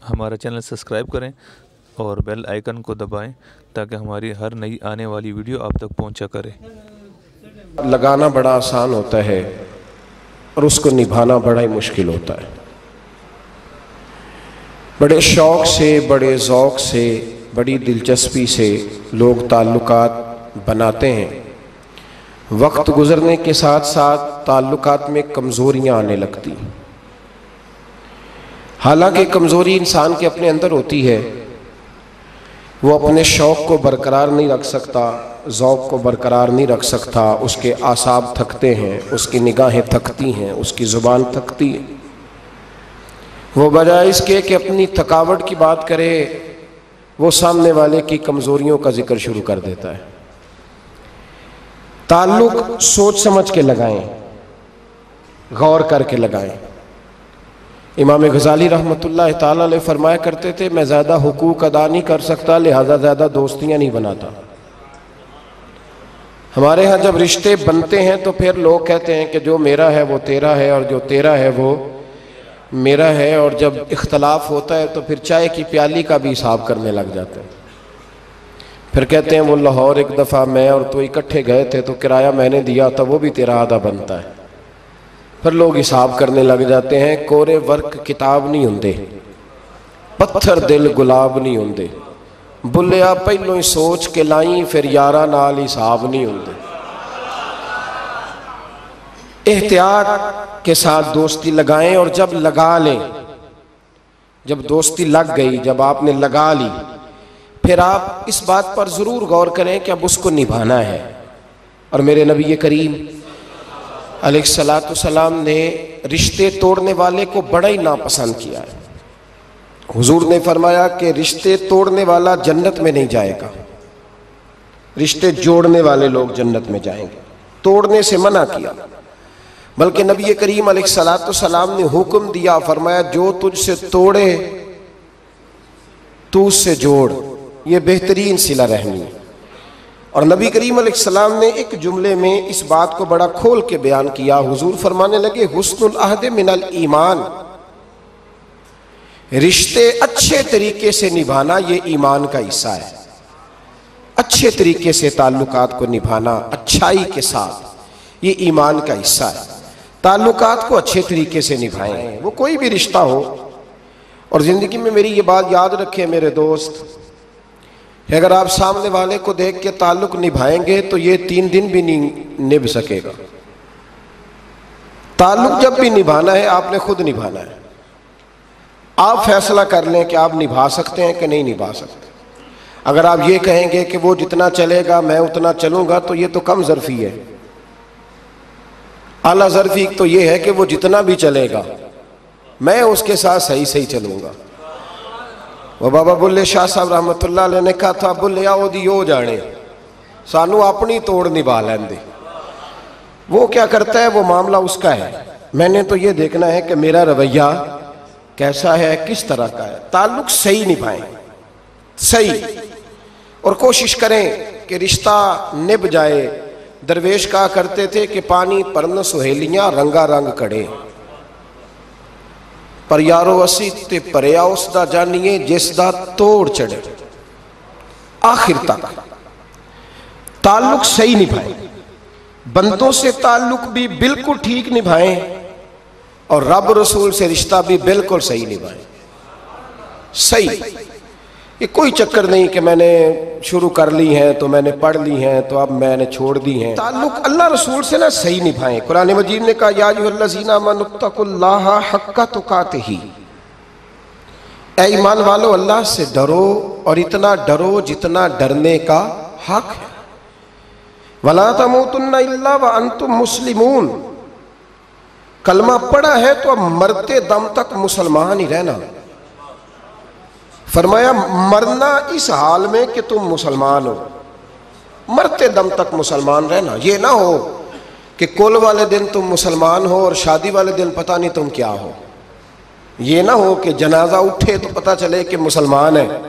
हमारा channel subscribe करें और बेल आइकन को दबाएं ताकि हमारी हर नई आने वाली वीडियो आप तक पहुंचा करे। लगाना बड़ा आसान होता है और उसको निभाना बड़ा ही मुश्किल होता है। बड़े शौक़ से, बड़े ज़ौक़ से, बड़ी दिलचस्पी से लोग ताल्लुकात बनाते हैं। वक्त गुज़रने के साथ साथ ताल्लुकात में कमज़ोरियाँ आने लगती। हालांकि कमज़ोरी इंसान के अपने अंदर होती है, वो अपने शौक़ को बरकरार नहीं रख सकता, ज़ौक़ को बरकरार नहीं रख सकता। उसके आसाब थकते हैं, उसकी निगाहें थकती हैं, उसकी ज़ुबान थकती है। वो बजाय इसके कि अपनी थकावट की बात करे, वो सामने वाले की कमज़ोरियों का जिक्र शुरू कर देता है। ताल्लुक़ सोच समझ के लगाएं, गौर करके लगाएं। इमाम गज़ाली रहमतुल्लाह ताला अलैह फरमाया करते थे, मैं ज़्यादा हुकूक अदा नहीं कर सकता, लिहाजा ज़्यादा दोस्तियाँ नहीं बनाता। हमारे यहाँ जब रिश्ते बनते हैं तो फिर लोग कहते हैं कि जो मेरा है वो तेरा है और जो तेरा है वो मेरा है, और जब इख्तलाफ होता है तो फिर चाय की प्याली का भी हिसाब करने लग जाते हैं। फिर कहते हैं वो लाहौर एक दफ़ा मैं और तो इकट्ठे गए थे तो किराया मैंने दिया था, वो भी तेरा आधा बनता है। फिर लोग हिसाब करने लग जाते हैं। कोरे वर्क किताब नहीं होंदे, पत्थर दिल गुलाब नहीं होंदे, बुलिया पहलों ही सोच के लाई, फिर यारा नाल हिसाब नहीं होंदे। एहतियात के साथ दोस्ती लगाएं, और जब लगा लें, जब दोस्ती लग गई, जब आपने लगा ली, फिर आप इस बात पर ज़रूर गौर करें कि अब उसको निभाना है। और मेरे नबी करीम अलैहिस्सलाम ने रिश्ते तोड़ने वाले को बड़ा ही नापसंद किया है। हुजूर ने फरमाया कि रिश्ते तोड़ने वाला जन्नत में नहीं जाएगा, रिश्ते जोड़ने वाले लोग जन्नत में जाएंगे। तोड़ने से मना किया, बल्कि नबी करीम अलैहिस्सलाम ने हुक्म दिया, फरमाया जो तुझसे तोड़े तू उससे जोड़, ये बेहतरीन सिला रहमी है। और नबी करीम अलैहिस्सलाम ने एक जुमले में इस बात को बड़ा खोल के बयान किया। हुजूर फरमाने लगे, हुस्नुल अहद मिनल ईमान, रिश्ते अच्छे तरीके से निभाना ये ईमान का हिस्सा है। अच्छे तरीके से ताल्लुकात को निभाना, अच्छाई के साथ, ये ईमान का हिस्सा है। ताल्लुकात को अच्छे तरीके से निभाएं, वो कोई भी रिश्ता हो। और ज़िंदगी में मेरी ये बात याद रखें मेरे दोस्त, अगर आप सामने वाले को देख के ताल्लुक निभाएंगे तो ये 3 दिन भी नहीं निभ सकेगा। ताल्लुक जब भी निभाना है आपने खुद निभाना है। आप फैसला कर लें कि आप निभा सकते हैं कि नहीं निभा सकते। अगर आप ये कहेंगे कि वो जितना चलेगा मैं उतना चलूंगा, तो ये तो कम ज़र्फ़ी है। आला ज़र्फ़ी तो ये है कि वो जितना भी चलेगा मैं उसके साथ सही सही चलूंगा। वो बाबा बुल्ले शाह साहब रहमतुल्लाह अलैह ने कहा था, बुल्ले आओ दी हो जाने, सानू अपनी तोड़ निभा लेंदे। वो क्या करता है वो मामला उसका है, मैंने तो ये देखना है कि मेरा रवैया कैसा है, किस तरह का है। ताल्लुक सही निभाएं, सही, और कोशिश करें कि रिश्ता निभ जाए। दरवेश कहा करते थे कि पानी परन सुहेलियां रंगा रंग कड़े, पर यारो असी ते भरिया उसदा जानिए जिसदा तोड़ चढ़े। आखिर तक ताल्लुक सही निभाएं, बंदों से ताल्लुक भी बिल्कुल ठीक निभाएं, और रब रसूल से रिश्ता भी बिल्कुल सही निभाएं। सही, ये कोई चक्कर नहीं कि मैंने शुरू कर ली हैं तो मैंने पढ़ ली हैं तो अब मैंने छोड़ दी हैं। ताल्लुक अल्लाह रसूल से ना सही निभाएं। कुरान मजीद ने कहा, या अय्युहल्लज़ीना आमनुत्तकुल्लाहा हक्का तुकातिही, ऐ ईमान वालो अल्लाह से डरो और इतना डरो जितना डरने का हक है। वला तमूतुन्ना इल्ला व अंतुम मुस्लिमून, कलमा पढ़ा है तो अब मरते दम तक मुसलमान ही रहना। फरमाया मरना इस हाल में कि तुम मुसलमान हो, मरते दम तक मुसलमान रहना। ये ना हो कि कुल वाले दिन तुम मुसलमान हो और शादी वाले दिन पता नहीं तुम क्या हो। ये ना हो कि जनाजा उठे तो पता चले कि मुसलमान है,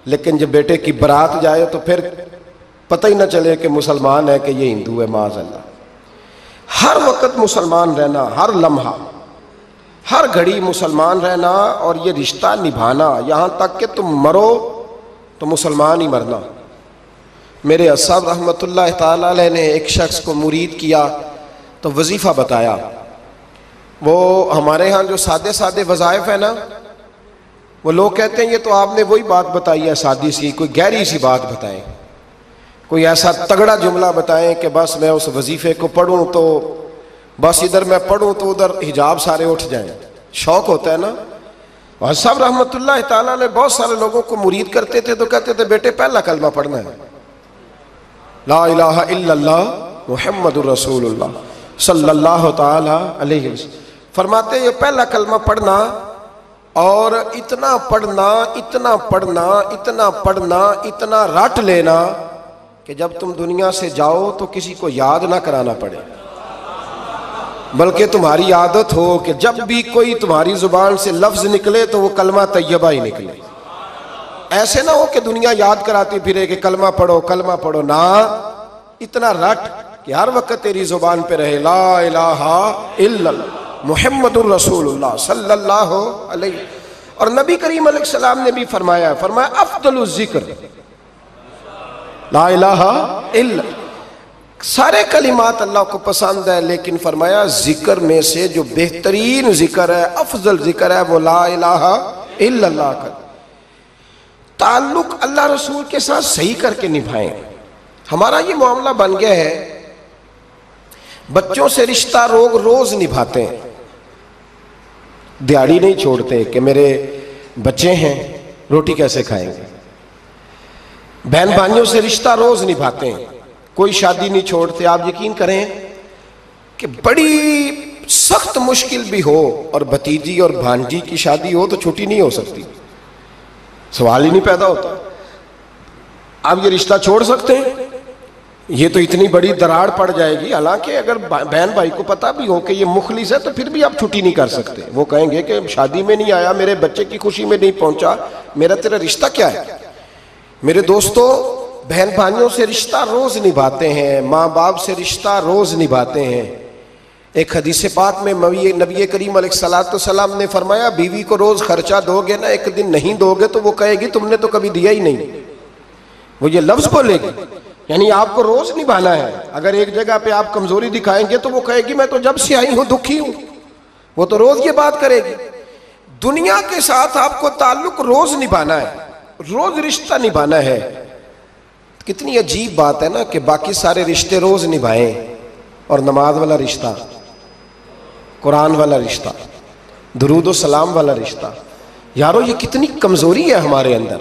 लेकिन जब बेटे की बारात जाए तो फिर पता ही ना चले कि मुसलमान है कि ये हिंदू है। माज़अल्लाह, हर वक्त मुसलमान रहना, हर लम्हा, हर घड़ी मुसलमान रहना और ये रिश्ता निभाना, यहाँ तक कि तुम मरो तो मुसलमान ही मरना। मेरे असब रहमतुल्लाह ताला अलैह ने एक शख्स को मुरीद किया तो वजीफ़ा बताया। वो हमारे यहाँ जो सादे सादे वज़ाइफ है ना, वो लोग कहते हैं ये तो आपने वही बात बताई है सादी सी, कोई गहरी सी बात बताएं, कोई ऐसा तगड़ा जुमला बताएं कि बस मैं उस वजीफ़े को पढ़ूं तो बस इधर मैं पढ़ूं तो उधर हिजाब सारे उठ जाएं। शौक होता है ना। और सब रहमतुल्लाह ताला ने बहुत सारे लोगों को मुरीद करते थे तो कहते थे बेटे पहला कलमा पढ़ना है, ला इलाहा इल्लल्लाह मुहम्मदुर रसूलुल्लाह सल्लल्लाहु ताला अलैहि वसल्लम। फरमाते ये पहला कलमा पढ़ना और इतना पढ़ना, इतना पढ़ना, इतना पढ़ना, इतना रट लेना कि जब तुम दुनिया से जाओ तो किसी को याद ना कराना पड़े, बल्कि तुम्हारी आदत हो कि जब भी कोई तुम्हारी जुबान से लफ्ज निकले तो वो कलमा तैयबा ही निकले। ऐसे ना हो कि दुनिया याद कराती फिरे कि कलमा पढ़ो ना, इतना रट कि हर वक्त तेरी जुबान पे रहे ला इलाहा इल्लल्लाह मुहम्मदुर रसूलुल्लाह सल्लल्लाहु अलैहि। और नबी करीम अलैहिस्सलाम ने भी फरमाया अफदलु जिक्र ला इलाहा इल्लल्लाह। सारे कलिमात अल्लाह को पसंद है, लेकिन फरमाया जिक्र में से जो बेहतरीन जिक्र है, अफजल जिक्र है, वो ला इलाहा इल्लल्लाह का। ताल्लुक अल्लाह रसूल के साथ सही करके निभाएं। हमारा ये मामला बन गया है, बच्चों से रिश्ता रोज निभाते हैं, दिहाड़ी नहीं छोड़ते कि मेरे बच्चे हैं रोटी कैसे खाएंगे। बहन भाइयों से रिश्ता रोज निभाते हैं, कोई शादी नहीं छोड़ते। आप यकीन करें कि बड़ी सख्त मुश्किल भी हो और भतीजी और भांजी की शादी हो तो छुट्टी नहीं हो सकती, सवाल ही नहीं पैदा होता। आप ये रिश्ता छोड़ सकते हैं? ये तो इतनी बड़ी दरार पड़ जाएगी। हालांकि अगर बहन भाई को पता भी हो कि ये मुखलिस है तो फिर भी आप छुट्टी नहीं कर सकते। वो कहेंगे कि शादी में नहीं आया, मेरे बच्चे की खुशी में नहीं पहुंचा, मेरा तेरा रिश्ता क्या है। मेरे दोस्तों, बहन भाइयों से रिश्ता रोज निभाते हैं, माँ बाप से रिश्ता रोज निभाते हैं। एक हदीस पाक में नबी करीम अलैहिस्सलाम ने फरमाया बीवी को रोज खर्चा दोगे ना, एक दिन नहीं दोगे तो वो कहेगी तुमने तो कभी दिया ही नहीं, वो ये लफ्ज बोलेगी। यानी आपको रोज निभाना है। अगर एक जगह पे आप कमजोरी दिखाएंगे तो वो कहेगी मैं तो जब से आई हूं दुखी हूं, वो तो रोज ये बात करेगी। दुनिया के साथ आपको ताल्लुक रोज निभाना है, रोज रिश्ता निभाना है। कितनी अजीब बात है ना कि बाकी सारे रिश्ते रोज निभाएं और नमाज वाला रिश्ता, कुरान वाला रिश्ता, दुरूद और सलाम वाला रिश्ता। यारो ये कितनी कमजोरी है हमारे अंदर,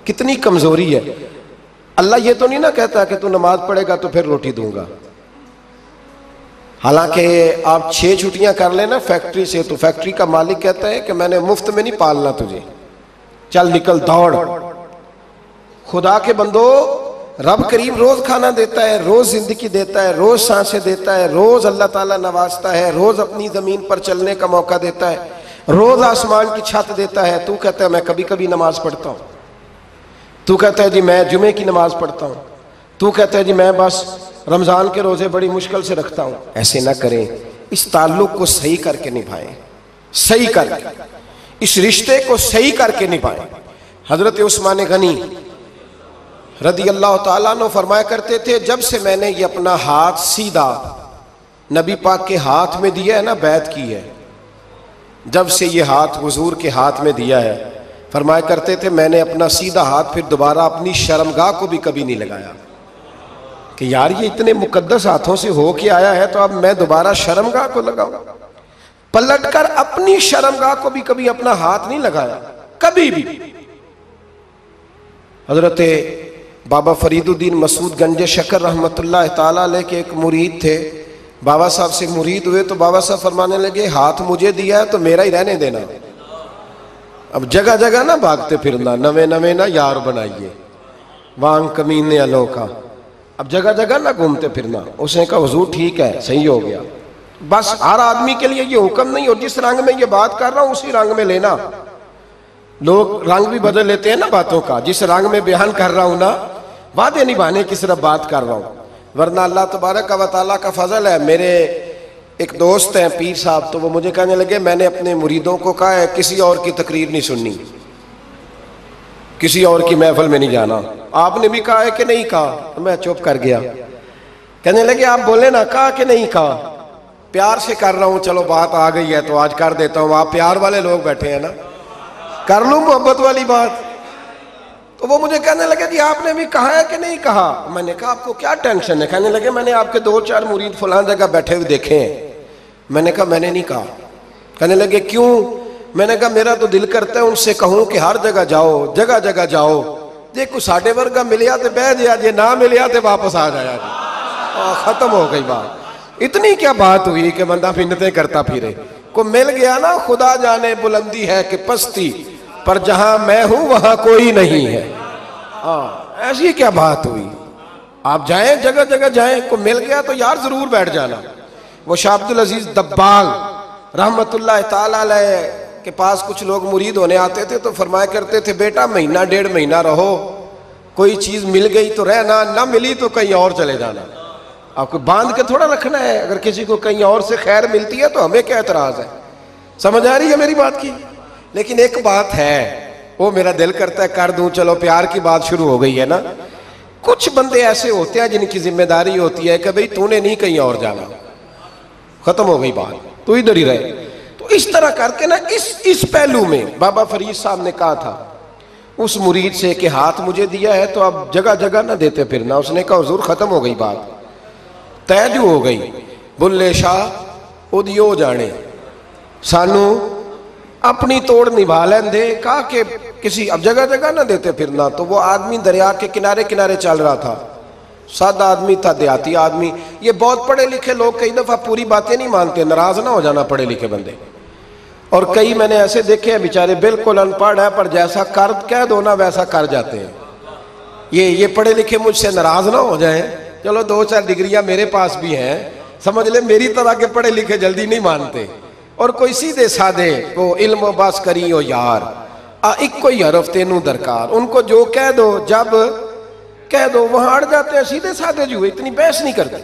कितनी कमजोरी है। अल्लाह ये तो नहीं ना कहता कि तू नमाज पढ़ेगा तो फिर रोटी दूंगा। हालांकि आप 6 छुट्टियां कर लेना फैक्ट्री से तो फैक्ट्री का मालिक कहता है कि मैंने मुफ्त में नहीं पालना तुझे, चल निकल दौड़। खुदा के बंदो, रब करीम रोज खाना देता है, रोज जिंदगी देता है, रोज सांसें देता है, रोज अल्लाह ताला नवाजता है, रोज अपनी जमीन पर चलने का मौका देता है, रोज आसमान की छत देता है। तू कहता है मैं कभी कभी नमाज पढ़ता हूँ, तू कहता है जी मैं जुमे की नमाज पढ़ता हूँ, तू कहता है जी मैं बस रमजान के रोजे बड़ी मुश्किल से रखता हूँ। ऐसे ना करें, इस ताल्लुक को सही करके निभाएं, सही करके इस रिश्ते को सही करके निभाएं। हजरत उस्मान गनी रदी अल्लाह ताला अन्हु फरमाया करते थे जब से मैंने ये अपना हाथ सीधा नबी पाक के हाथ में दिया है ना, बैत की है, जब से ये हाथ हुजूर के हाथ में दिया है, फरमाया करते थे मैंने अपना सीधा हाथ फिर दोबारा अपनी शर्मगाह को भी कभी नहीं लगाया कि यार ये इतने मुकद्दस हाथों से हो के आया है तो अब मैं दोबारा शर्मगाह को लगाऊं। पलटकर अपनी शर्मगाह को भी कभी अपना हाथ नहीं लगाया, कभी भी। हजरत बाबा फरीदुद्दीन मसूद गंज शकर रहमतुल्लाह ताला अलैह के एक मुरीद थे। बाबा साहब से मुरीद हुए तो बाबा साहब फरमाने लगे हाथ मुझे दिया है तो मेरा ही रहने देना, अब जगह जगह ना भागते फिरना, नवे नवे ना यार बनाइए वांग कमीने अलोका, अब जगह जगह ना घूमते फिरना। उसने कहा हुजूर ठीक है, सही हो गया। बस हर आदमी के लिए ये हुक्म नहीं, और जिस रंग में ये बात कर रहा हूं उसी रंग में लेना। लोग रंग भी बदल लेते हैं ना बातों का, जिस रंग में बयान कर रहा हूं ना, वादे निभाने की सिर्फ बात कर रहा हूं, वरना अल्लाह तबारक व तआला का फजल है। मेरे एक दोस्त हैं पीर साहब, तो वो मुझे कहने लगे मैंने अपने मुरीदों को कहा है किसी और की तकरीर नहीं सुननी, किसी और की महफिल में नहीं जाना। आपने भी कहा है कि नहीं कहा? तो मैं चुप कर गया। कहने लगे आप बोले ना, कहा कि नहीं कहा? प्यार से कर रहा हूं, चलो बात आ गई है तो आज कर देता हूं। आप प्यार वाले लोग बैठे हैं ना, कर लूं मोहब्बत वाली बात। तो वो मुझे कहने लगे जी आपने भी कहा है कि नहीं कहा? मैंने कहा आपको क्या टेंशन है? कहने लगे मैंने आपके 2-4 मुरीद फलां जगह बैठे हुए देखे हैं। मैंने कहा मैंने नहीं कहा। कहने लगे क्यों? मैंने कहा मेरा तो दिल करता है उनसे कहूं कि हर जगह जाओ, जगह जगह जाओ, जे कुछ साढ़े वर्गा मिलिया तो बह जाया, जे ना मिलिया तो वापस आ जाया जी। खत्म हो गई बात। इतनी क्या बात हुई कि बंदा मिन्नतें करता फिरे। को मिल गया ना, खुदा जाने बुलंदी है कि पस्ती, पर जहां मैं हूं वहां कोई नहीं है। ऐसी क्या बात हुई? आप जाएं, जगह जगह जाएं, को मिल गया तो यार जरूर बैठ जाना। वो शाह अब्दुल अजीज दब्बाग रहमतुल्लाह ताला अलैह के पास कुछ लोग मुरीद होने आते थे तो फरमाया करते थे बेटा महीना 1.5 महीना रहो, कोई चीज मिल गई तो रहना, ना मिली तो कहीं और चले जाना। आपको बांध के थोड़ा रखना है। अगर किसी को कहीं और से खैर मिलती है तो हमें क्या एतराज है? समझ आ रही है मेरी बात की? लेकिन एक बात है, वो मेरा दिल करता है कर दूं, चलो प्यार की बात शुरू हो गई है ना। कुछ बंदे ऐसे होते हैं जिनकी जिम्मेदारी होती है कि भाई तूने नहीं कहीं और जाना, खत्म हो गई बात, तू इधर ही रहे। तो इस तरह करके ना इस पहलू में बाबा फरीद साहब ने कहा था उस मुरीद से कि हाथ मुझे दिया है तो अब जगह जगह ना देते फिरना। उसने कहा हुजूर खत्म हो गई बात, तय जो हो गई। बुल्ले शाह उदियो जाने, सानू अपनी तोड़ निभा लें दे। कहा कि किसी अब जगह जगह ना देते फिरना। तो वो आदमी दरिया के किनारे किनारे चल रहा था, सादा आदमी था, देहाती आदमी। ये बहुत पढ़े लिखे लोग कई दफा पूरी बातें नहीं मानते, नाराज ना हो जाना पढ़े लिखे बंदे। और कई मैंने ऐसे देखे हैं बेचारे बिल्कुल अनपढ़ है पर जैसा कर कह दो ना वैसा कर जाते हैं। ये पढ़े लिखे मुझसे नाराज ना हो जाए। चलो 2-4 डिग्रियां मेरे पास भी हैं, समझ ले मेरी तरह के पढ़े लिखे जल्दी नहीं मानते। और कोई सीधे साधे वो इल्म बस करी हो यार, इक्को ही हरफ तेनू दरकार, उनको जो कह दो जब कह दो वहां अड़ जाते हैं। सीधे साधे जो इतनी बहस नहीं करते।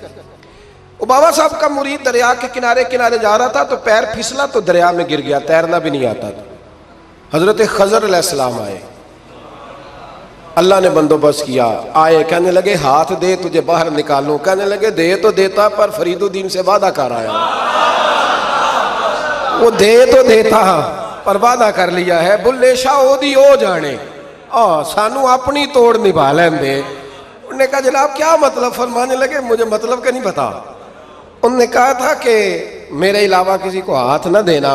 वो बाबा साहब का मुरीद दरिया के किनारे किनारे जा रहा था तो पैर फिसला तो दरिया में गिर गया, तैरना भी नहीं आता था। हजरत खजर अलैहिस्सलाम आए, अल्लाह ने बंदोबस्त किया। आए, कहने लगे हाथ दे तुझे बाहर निकालूं। कहने लगे दे तो देता पर फरीदुद्दीन से वादा कर आया। वो दे तो देता पर वादा कर लिया है। बुल्ले शाह ओदी ओ जाने, सानू अपनी तोड़ निभा लें दे। उन्होंने कहा जनाब क्या मतलब? फरमाने लगे मुझे मतलब का नहीं पता। उन्होंने कहा था कि मेरे अलावा किसी को हाथ ना देना।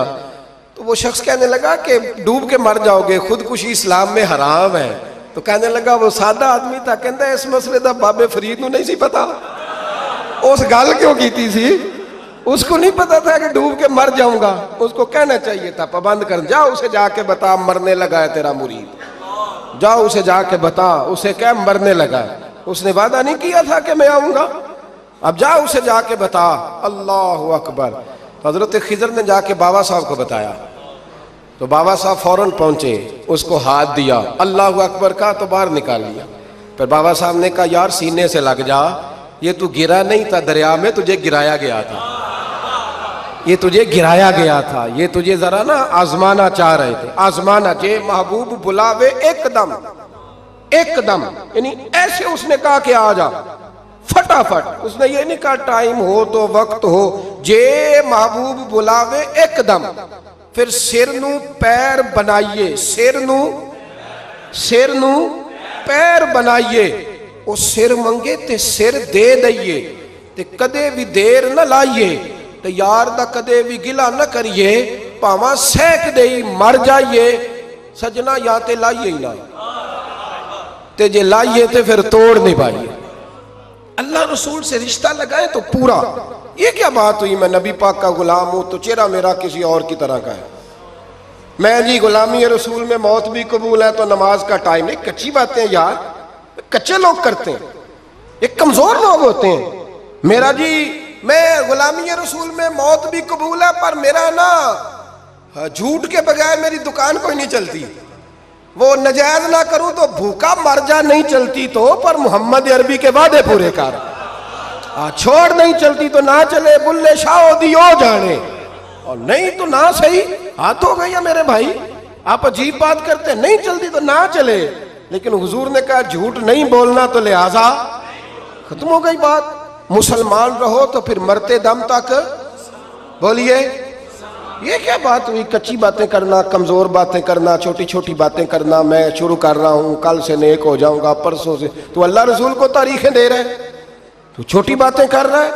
तो वो शख्स कहने लगा कि डूब के मर जाओगे, खुदकुशी इस्लाम में हराम है। तो कहने लगा वो सादा आदमी था, कहता इस मसले का बाबे फरीद नूं नहीं सी पता। उस गल क्यों की थी? उसको नहीं पता था कि डूब के मर जाऊंगा। उसको कहना चाहिए था पाबंद कर, जा उसे जाके बता मरने लगा है तेरा मुरीद, जाओ उसे जाके बता, उसे क्या मरने लगा है। उसने वादा नहीं किया था कि मैं आऊंगा, अब जा उसे जाके बता। अल्लाह अकबर। हजरत खिजर ने जाके बाबा साहब को बताया तो बाबा साहब फौरन पहुंचे, उसको हाथ दिया, अल्लाह अकबर का तो बाहर निकाल लिया। फिर बाबा साहब ने कहा यार सीने से लग जा, ये तू गिरा नहीं था दरिया में, तुझे गिराया गया था, ये तुझे गिराया गया था, ये तुझे जरा ना आजमाना चाह रहे थे। आजमाना जे महबूब बुलावे एकदम एकदम, यानी ऐसे उसने कहा कि आ जा फटाफट। उसने ये नहीं कहा टाइम हो तो वक्त हो, जे महबूब बुलावे एकदम। फिर सिर नू पैर बनाइए, सिर नू पैर बनाइए। वो सिर मंगे ते सिर दे दईए, ते कदे भी देर न लाइए, ते यार दा कदे भी गिला न करिए, भावा सहक दे मर जाइए सजना, या ते लाइए ही ना, ते जे लाइए ते फिर तोड़ नहीं पाइए। अल्लाह रसूल से रिश्ता लगाए तो पूरा। ये क्या बात हुई मैं नबी पाक का गुलाम हूं तो चेहरा मेरा किसी और की तरह का है। मैं जी गुलामी रसूल में मौत भी कबूल है तो नमाज का टाइम नहीं। कच्ची बातें यार कच्चे लोग करते हैं, ये कमजोर लोग होते हैं। मेरा जी मैं गुलामी रसूल में मौत भी कबूल है पर मेरा ना झूठ के बगैर मेरी दुकान कोई नहीं चलती। वो नजायज ना करूं तो भूखा मर जा नहीं चलती तो, पर मोहम्मद अरबी के वादे पूरे कर। छोड़ नहीं चलती तो ना चले, बुल्ले शाह दियो जाने, और नहीं तो ना सही। हाथ हो गई मेरे भाई, आप अजीब बात करते, नहीं चलती तो ना चले, लेकिन हुजूर ने कहा झूठ नहीं बोलना, तो लिहाजा खत्म हो गई बात। मुसलमान रहो तो फिर मरते दम तक बोलिए। ये क्या बात हुई, कच्ची बातें करना, कमजोर बातें करना, छोटी छोटी बातें करना। मैं शुरू कर रहा हूं, कल से नेक हो जाऊंगा, परसों से। तो अल्लाह रसूल को तारीखें दे रहे, तू छोटी बातें कर रहा है,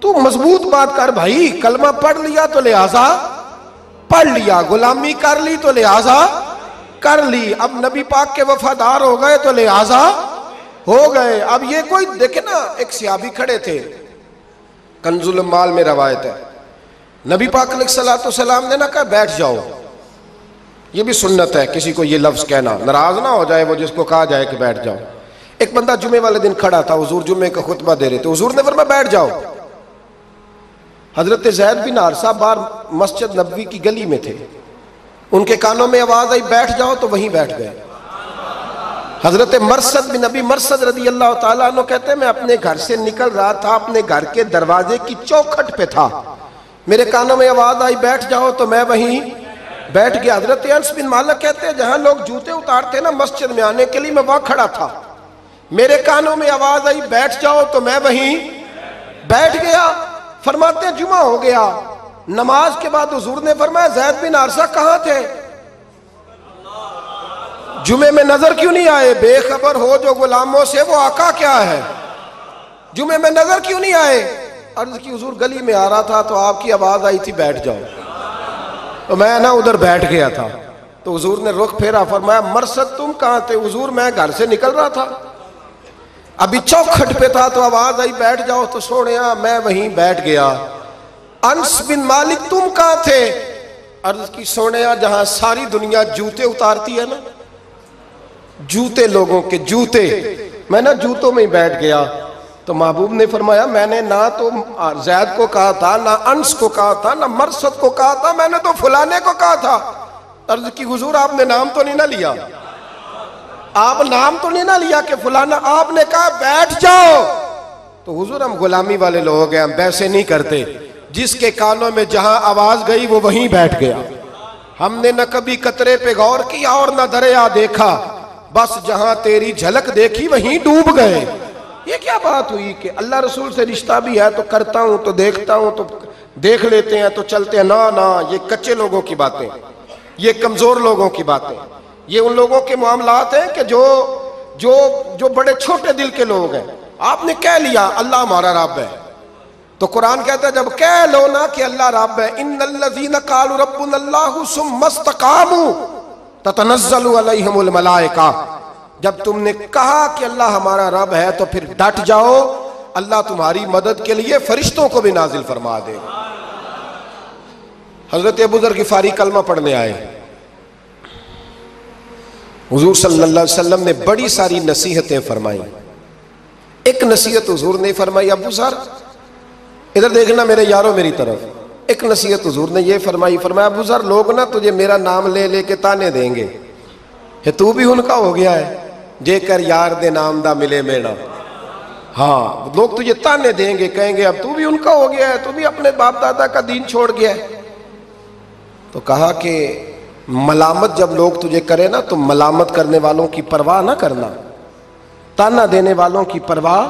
तू मजबूत बात कर भाई। कलमा पढ़ लिया तो लिहाजा पढ़ लिया, गुलामी कर ली तो लिहाजा कर ली, अब नबी पाक के वफादार हो गए तो लिहाजा हो गए। अब ये कोई देखे ना, एक सहाबी खड़े थे, कंजुल माल में रवायत है, नबी पाक अलैहिस्सलाम ने ना कहा बैठ जाओ। ये भी सुन्नत है किसी को ये लफ्ज कहना, नाराज ना हो जाए वो जिसको कहा जाए कि बैठ जाओ। एक बंदा जुमे वाले दिन खड़ा था, हुजूर जुमे का खुतबा दे रहे थे, हुजूर ने फरमाया बैठ जाओ। हजरत ज़ैद बिन हारिसा बाहर मस्जिद नबवी की गली में थे, उनके कानों में आवाज आई बैठ जाओ, तो वहीं बैठ गए। हजरत मरसद बिन नबी मरसद रदी अल्लाह ताला अन्हु कहते हैं, मैं अपने घर से निकल रहा था, अपने घर के दरवाजे की चौखट पे था, मेरे कानों में आवाज आई बैठ जाओ, तो मैं वहीं बैठ गया। हजरत अनस बिन मालिक कहते हैं, जहां लोग जूते उतारते ना मस्जिद में आने के लिए, मैं वहां खड़ा था, मेरे कानों में आवाज आई बैठ जाओ, तो मैं वहीं बैठ गया। फरमाते जुमा हो गया, नमाज के बाद हुजूर ने फरमाया ज़ैद बिन हारिसा कहां थे, जुमे में नजर क्यों नहीं आए? बेखबर हो जो गुलामों से वो आका क्या है, जुमे में नजर क्यों नहीं आए? अर्ज की हुजूर गली में आ रहा था तो आपकी आवाज आई थी बैठ जाओ, तो मैं ना उधर बैठ गया था। तो हुजूर ने रुख फेरा, फरमाया मरसद तुम कहां थे? हुजूर मैं घर से निकल रहा था, अभी चौखट पे था तो आवाज आई बैठ जाओ, तो सोनिया मैं वहीं बैठ गया। अनस बिन मालिक तुम कहां थे? अर्ज की सोनिया जहां सारी दुनिया जूते उतारती है ना, जूते लोगों के जूते, मैं ना जूतों में ही बैठ गया। तो महबूब ने फरमाया मैंने ना तो ज़ैद को कहा था, ना अनस को कहा था, ना मरसद को कहा था, मैंने तो फुलाने को कहा था। अर्ज की हुजूर आपने नाम तो नहीं ना लिया, आप नाम तो नहीं ना लिया कि फुलाना, आपने कहा बैठ जाओ। तो हुजूर हम गुलामी वाले लोग हैं, हम वैसे नहीं करते, जिसके कानों में जहां आवाज गई वो वहीं बैठ गया। हमने न कभी कतरे पे गौर किया और न दरिया देखा, बस जहां तेरी झलक देखी वहीं डूब गए। ये क्या बात हुई कि अल्लाह रसूल से रिश्ता भी है तो करता हूं, तो देखता हूं, तो देख लेते हैं, तो चलते हैं। ना ना, ये कच्चे लोगों की बातें, ये कमजोर लोगों की बातें, ये उन लोगों के मामलात हैं कि जो जो जो बड़े छोटे दिल के लोग हैं। आपने कह लिया अल्लाह हमारा रब है, तो कुरान कहता है जब कह लो ना कि अल्लाह रब है, इन्नल्लज़ीना क़ालू रब्बुनल्लाहु सुम्मा इस्तक़ामू ततनज़्ज़लु अलैहिमुल मलाइका, जब तुमने कहा कि अल्लाह हमारा रब है तो फिर डट जाओ, अल्लाह तुम्हारी मदद के लिए फरिश्तों को भी नाजिल फरमा दे। हजरत अबू ज़र गिफ़ारी कलमा पढ़ने आए, हुजूर सल्लल्लाहु अलैहि वसल्लम ने बड़ी सारी नसीहतें फरमाई। एक नसीहत हुजूर ने फरमाई, अबू ज़र इधर देखना मेरे यारों मेरी तरफ। एक नसीहत हुजूर ने ये फरमाई, फरमाया अबू ज़र लोग ना तुझे मेरा नाम ले लेके ताने देंगे, तू भी उनका हो गया है, जेकर यार दे नाम दा मिले मेरा। हाँ, लोग तुझे ताने देंगे, कहेंगे अब तू भी उनका हो गया है, तू भी अपने बाप दादा का दीन छोड़ गया है। तो कहा कि मलामत जब लोग तुझे करे ना, तो मलामत करने वालों की परवाह ना करना, ताना देने वालों की परवाह।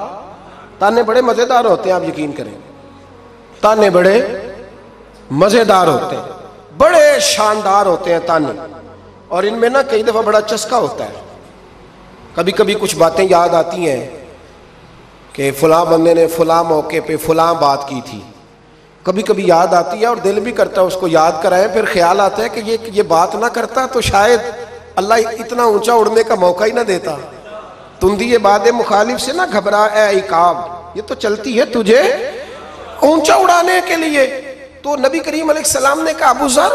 ताने बड़े मजेदार होते हैं, आप यकीन करें, ताने बड़े मजेदार होते हैं, बड़े शानदार होते हैं ताने, और इनमें ना कई दफा बड़ा चस्का होता है। कभी कभी कुछ बातें याद आती हैं कि फलां बंदे ने फलां मौके पे फलां बात की थी, कभी कभी याद आती है और दिल भी करता है उसको याद कराएं, फिर ख्याल आता है कि ये बात ना करता तो शायद अल्लाह इतना ऊंचा उड़ने का मौका ही ना देता। तुंदी ये बात मुखालिफ से ना घबरा ए इकाब, ये तो चलती है तुझे ऊंचा उड़ाने के लिए। तो नबी करीम अलैहिस्सलाम ने कहा अबू ज़र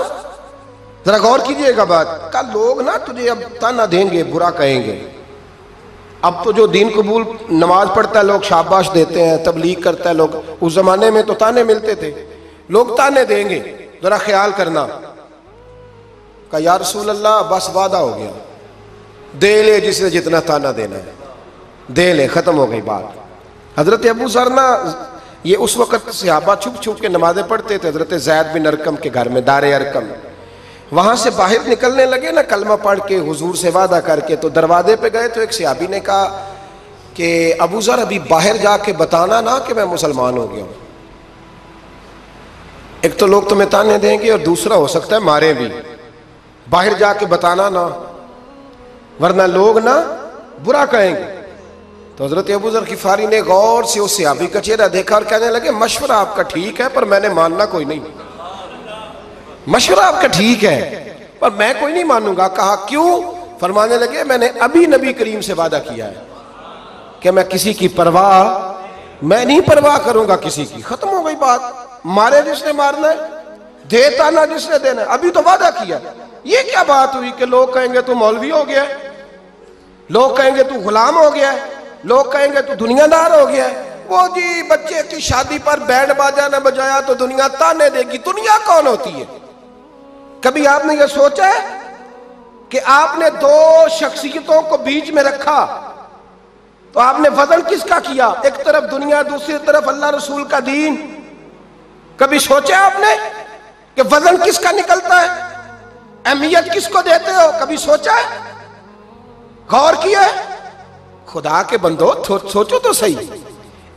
जरा गौर कीजिएगा बात का, लोग ना तुझे अब ताना देंगे, बुरा कहेंगे। अब तो जो दीन कबूल नमाज पढ़ता है लोग शाबाश देते हैं, तबलीग करता है लोग, उस जमाने में तो ताने मिलते थे, लोग ताने देंगे, जरा ख्याल करना। कहा या रसूल अल्लाह बस वादा हो गया, दे ले जिसने जितना ताना देना है, दे ले, खत्म हो गई बात। हजरत अबू ज़र ना, ये उस वक़्त सहाबा छुप छुप के नमाज़ें पढ़ते थे हजरत ज़ैद बिन अरकम के घर में, दारे अरकम। वहां से बाहर निकलने लगे ना कलमा पढ़ के हुजूर से वादा करके, तो दरवाजे पे गए तो एक सहाबी ने कहा कि अबू ज़र अभी बाहर जाके बताना ना कि मैं मुसलमान हो गया हूं। एक तो लोग तुम्हें ताने देंगे और दूसरा हो सकता है मारे भी। बाहर जाके बताना ना, वरना लोग ना बुरा कहेंगे। तो हजरत अबू ज़र ग़िफ़ारी ने गौर से उस सहाबी का चेहरा देखा और कहने लगे, मशवरा आपका ठीक है पर मैंने मानना कोई नहीं। मशवरा आपका ठीक है पर मैं कोई नहीं मानूंगा। कहा क्यों? फरमाने लगे, मैंने अभी नबी करीम से वादा किया है कि मैं किसी की परवाह, मैं नहीं परवाह करूंगा किसी की। खत्म हो गई बात। मारे जिसने मारना है, देता ना जिसने देना है। अभी तो वादा किया। ये क्या बात हुई कि लोग कहेंगे तू मौलवी हो गया है, लोग कहेंगे तू गुलाम हो गया है, लोग कहेंगे तू दुनियादार हो गया है। वो जी बच्चे की शादी पर बैंड बाजा न बजाया तो दुनिया ताने देगी। दुनिया कौन होती है? कभी आपने ये सोचा है कि आपने दो शख्सियतों को बीच में रखा तो आपने वजन किसका किया? एक तरफ दुनिया, दूसरी तरफ अल्लाह रसूल का दीन। कभी सोचा आपने कि वजन किसका निकलता है? अहमियत किसको देते हो? कभी सोचा है? गौर किया है? खुदा के बंदो सोचो तो सही।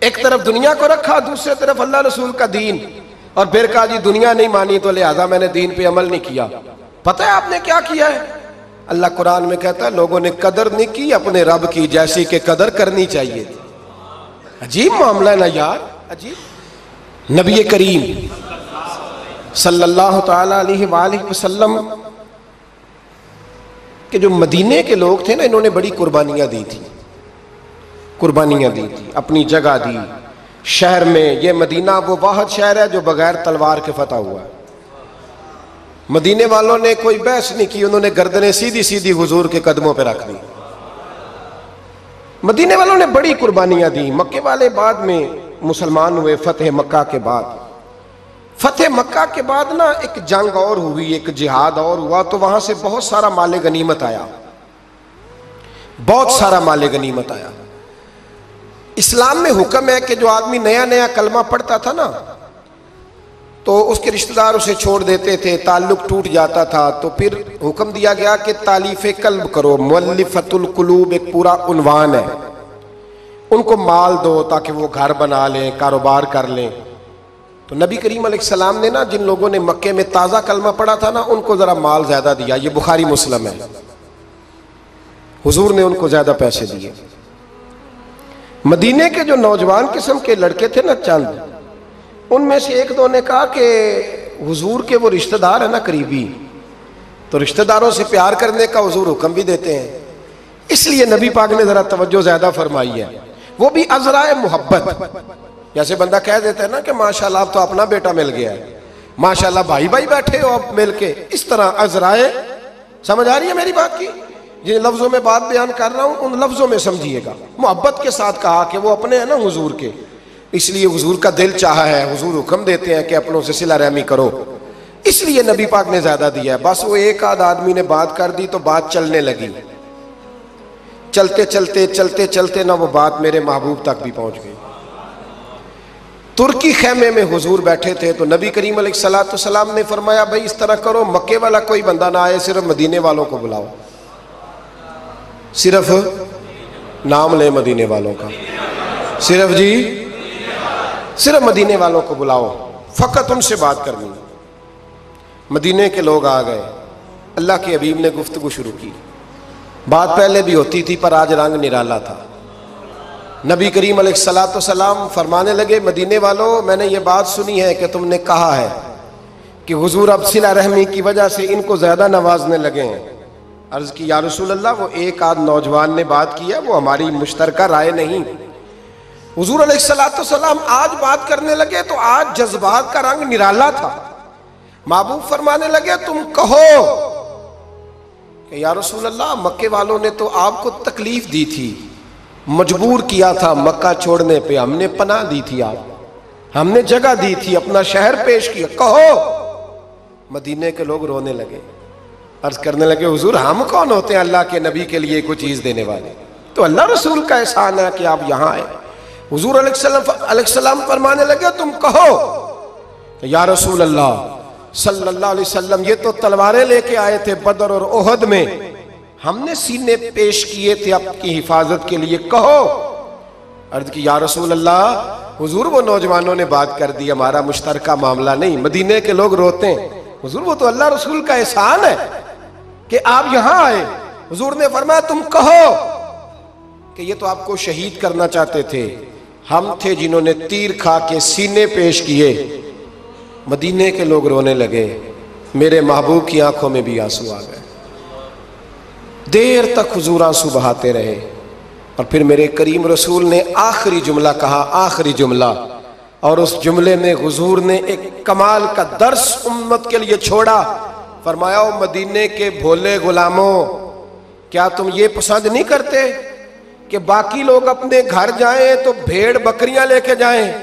एक तरफ दुनिया को रखा, दूसरी तरफ अल्लाह रसूल का दीन, और फिर कहा जी दुनिया नहीं मानी तो लिहाजा मैंने दीन पे अमल नहीं किया। पता है आपने क्या किया है? अल्लाह कुरान में कहता है लोगों ने कदर नहीं की अपने रब की जैसी कि कदर करनी चाहिए थी। अजीब मामला है ना यार, अजीब। नबी करीम सल्लल्लाहु ताला अलैहि वसल्लम के जो मदीने के लोग थे ना, इन्होंने बड़ी कुर्बानियां दी थी, कुर्बानियां दी थी, अपनी जगह दी शहर में। ये मदीना वो वाहिद शहर है जो बगैर तलवार के फतह हुआ है। मदीने वालों ने कोई बहस नहीं की, उन्होंने गर्दनें सीधी सीधी हुजूर के कदमों पे रख दी। मदीने वालों ने बड़ी कुर्बानियां दी। मक्के वाले बाद में मुसलमान हुए फतेह मक्का के बाद। फतेह मक्का के बाद ना एक जंग और हुई, एक जिहाद और हुआ, तो वहां से बहुत सारा माले गनीमत आया, बहुत सारा माले गनीमत आया। इस्लाम में हुक्म है कि जो आदमी नया नया कलमा पढ़ता था ना, तो उसके रिश्तेदार उसे छोड़ देते थे, ताल्लुक टूट जाता था। तो फिर हुक्म दिया गया कि तालीफ़े कल्ब करो। मुअल्लिफ़तुल कुलूब एक पूरा उन्वान है। उनको माल दो ताकि वो घर बना लें, कारोबार कर लें। तो नबी करीम अलैहिस्सलाम ने ना जिन लोगों ने मक्के में ताज़ा कलमा पढ़ा था ना, उनको ज़रा माल ज़्यादा दिया। ये बुखारी मुस्लिम है। हुजूर ने उनको ज़्यादा पैसे दिए। मदीने के जो नौजवान किस्म के लड़के थे ना चंद, उनमें से एक दो ने कहा कि हुजूर के वो रिश्तेदार है ना करीबी, तो रिश्तेदारों से प्यार करने का हुजूर हुक्म भी देते हैं, इसलिए नबी पाक ने ज़रा तवज्जो ज़्यादा फरमाई है। वो भी अज़राए मोहब्बत। जैसे बंदा कह देता है ना कि माशाल्लाह अब तो अपना बेटा मिल गया है, माशाल्लाह भाई भाई बैठे हो अब मिल के, इस तरह अज़राए। समझ आ रही है मेरी बात की? जिन लफ्ज़ों में बात बयान कर रहा हूँ उन लफ्ज़ों में समझिएगा। मोहब्बत के साथ कहा कि वो अपने हैं ना हुजूर के, इसलिए हुजूर का दिल चाहा है, हुजूर हुक्म देते हैं कि अपनों से सिला रहमी करो, इसलिए नबी पाक ने ज़्यादा दिया है। बस वो एक आध आदमी ने बात कर दी तो बात चलने लगी। चलते चलते चलते चलते ना वो बात मेरे महबूब तक भी पहुँच गई। तुर्की खेमे में हुजूर बैठे थे तो नबी करीम अलैहिस्सलाम ने फरमाया, भाई इस तरह करो, मक्के वाला कोई बंदा ना आए, सिर्फ मदीने वालों को बुलाओ। सिर्फ नाम ले मदीने वालों का, सिर्फ जी सिर्फ मदीने वालों को बुलाओ, फ़कत उनसे बात करनी। मदीने के लोग आ गए। अल्लाह के हबीब ने गुफ्तगू शुरू की। बात पहले भी होती थी पर आज रंग निराला था। नबी करीम अलैहिस्सलाम फरमाने लगे, मदीने वालों, मैंने ये बात सुनी है कि तुमने कहा है कि हुजूर अब सिला रहमी की वजह से इनको ज़्यादा नवाजने लगे हैं। अर्ज़ की या रसूल अल्लाह, वो एक आध नौजवान ने बात की है, वो हमारी मुश्तरका राय नहीं। हुजूर अलैहिस्सलाम आज बात करने लगे तो आज जज्बात का रंग निराला था। महबूब फरमाने लगे, तुम कहो कि या रसूल अल्लाह, मक्के वालों ने तो आपको तकलीफ दी थी, मजबूर किया था मक्का छोड़ने पे, हमने पनाह दी थी, आप हमने जगह दी थी, अपना शहर पेश किया, कहो। मदीने के लोग रोने लगे, अर्ज करने लगे, हुजूर हम कौन होते हैं अल्लाह के नबी के लिए कोई चीज देने वाले? तो अल्लाह रसूल का एहसान है कि आप यहाँ आए। हुजूर अलैहिस्सलाम फरमाने लगे तुम कहो कि या रसूल अल्लाह सल्लल्लाहु अलैहि वसल्लम, ये तो तलवारें लेके आए थे बदर और ओहद में, हमने सीने पेश किए थे आपकी हिफाजत के लिए, कहो। अर्ज की या रसूल अल्लाह, हुजूर वो नौजवानों ने बात कर दी, हमारा मुश्तरका मामला नहीं, मदीने के लोग रोते हैं। हुजूर वो तो अल्लाह रसूल का एहसान है कि आप यहां आए। हुजूर ने फरमाया तुम कहो कि ये तो आपको शहीद करना चाहते थे, हम थे जिन्होंने तीर खा के सीने पेश किए। मदीने के लोग रोने लगे, मेरे महबूब की आंखों में भी आंसू आ गए। देर तक हुजूर आंसू बहाते रहे और फिर मेरे करीम रसूल ने आखिरी जुमला कहा, आखिरी जुमला, और उस जुमले में हुजूर ने एक कमाल का दर्स उम्मत के लिए छोड़ा। फरमाया ओ मदीने के भोले गुलामों, क्या तुम ये पसंद नहीं करते कि बाकी लोग अपने घर जाएं तो भेड़ बकरियां लेके जाएं,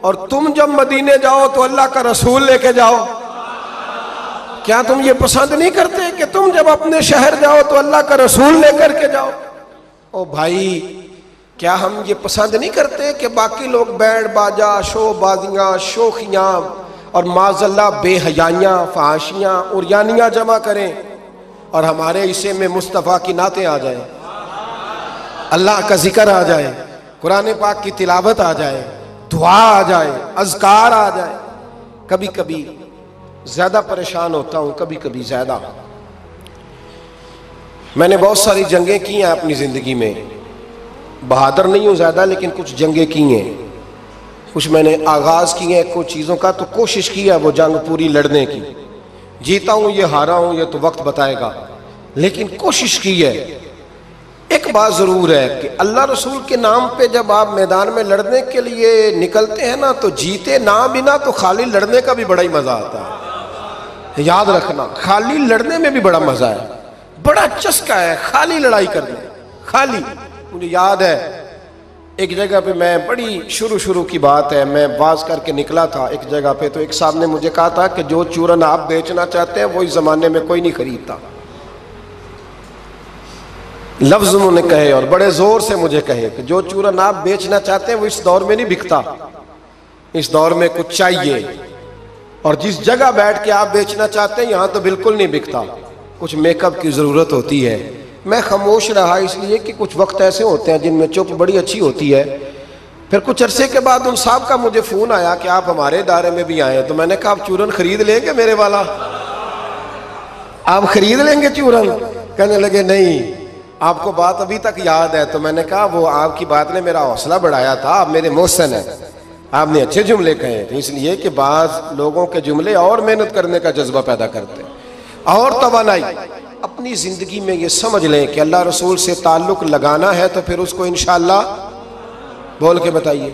और तुम जब मदीने जाओ तो अल्लाह का रसूल लेके जाओ? क्या तुम ये पसंद नहीं करते कि तुम जब अपने शहर जाओ तो अल्लाह का रसूल लेकर के जाओ? ओ भाई, क्या हम ये पसंद नहीं करते कि बाकी लोग बैंड बाजा, शोबाजियां, शोखियां और माज़ल्ला बेहयाइयां, फहाशियां, उरियानियां जमा करें और हमारे हिस्से में मुस्तफ़ा की नातें आ जाए, अल्लाह का जिक्र आ जाए, कुरान पाक की तिलावत आ जाए, दुआ आ जाए, अज़कार आ जाए। कभी कभी ज्यादा परेशान होता हूं, कभी कभी ज्यादा। मैंने बहुत सारी जंगें की हैं अपनी जिंदगी में, बहादुर नहीं हूं ज्यादा, लेकिन कुछ जंगें की हैं, कुछ मैंने आगाज किए हैं कुछ चीजों का, तो कोशिश की है वो जंग पूरी लड़ने की। जीता हूं ये हारा हूं ये तो वक्त बताएगा, लेकिन कोशिश की है। एक बात जरूर है कि अल्लाह रसूल के नाम पे जब आप मैदान में लड़ने के लिए निकलते हैं ना, तो जीते ना बिना तो खाली लड़ने का भी बड़ा ही मजा आता है। याद रखना, खाली लड़ने में भी बड़ा मजा है, बड़ा चस्का है खाली लड़ाई करने। खाली मुझे याद है एक जगह पे, मैं बड़ी शुरू की बात है, मैं बाज करके निकला था एक जगह पे, तो एक साहब ने मुझे कहा था कि जो चूरन आप बेचना चाहते हैं वो इस जमाने में कोई नहीं खरीदता। लफ्ज उन्होंने कहे और बड़े जोर से मुझे कहे कि जो चूरन आप बेचना चाहते हैं वो इस दौर में नहीं बिकता, इस दौर में कुछ चाहिए, और जिस जगह बैठ के आप बेचना चाहते हैं यहां तो बिल्कुल नहीं बिकता, कुछ मेकअप की जरूरत होती है। मैं खामोश रहा इसलिए कि कुछ वक्त ऐसे होते हैं जिनमें चुप बड़ी अच्छी होती है। फिर कुछ अरसे के बाद उन साहब का मुझे फोन आया कि आप हमारे इदारे में भी आए, तो मैंने कहा आप चूरन खरीद लेंगे मेरे वाला, आप खरीद लेंगे चूरन? कहने लगे नहीं, आपको बात अभी तक याद है। तो मैंने कहा वो आपकी बात ने मेरा हौसला बढ़ाया था, आप मेरे मोहसिन हैं, आपने अच्छे जुमले कहे थे, इसलिए कि बाज़ लोगों के जुमले और मेहनत करने का जज्बा पैदा करते हैं और तवानाई। अपनी जिंदगी में ये समझ लें कि अल्लाह रसूल से ताल्लुक लगाना है तो फिर उसको इंशाअल्लाह बोल के बताइए।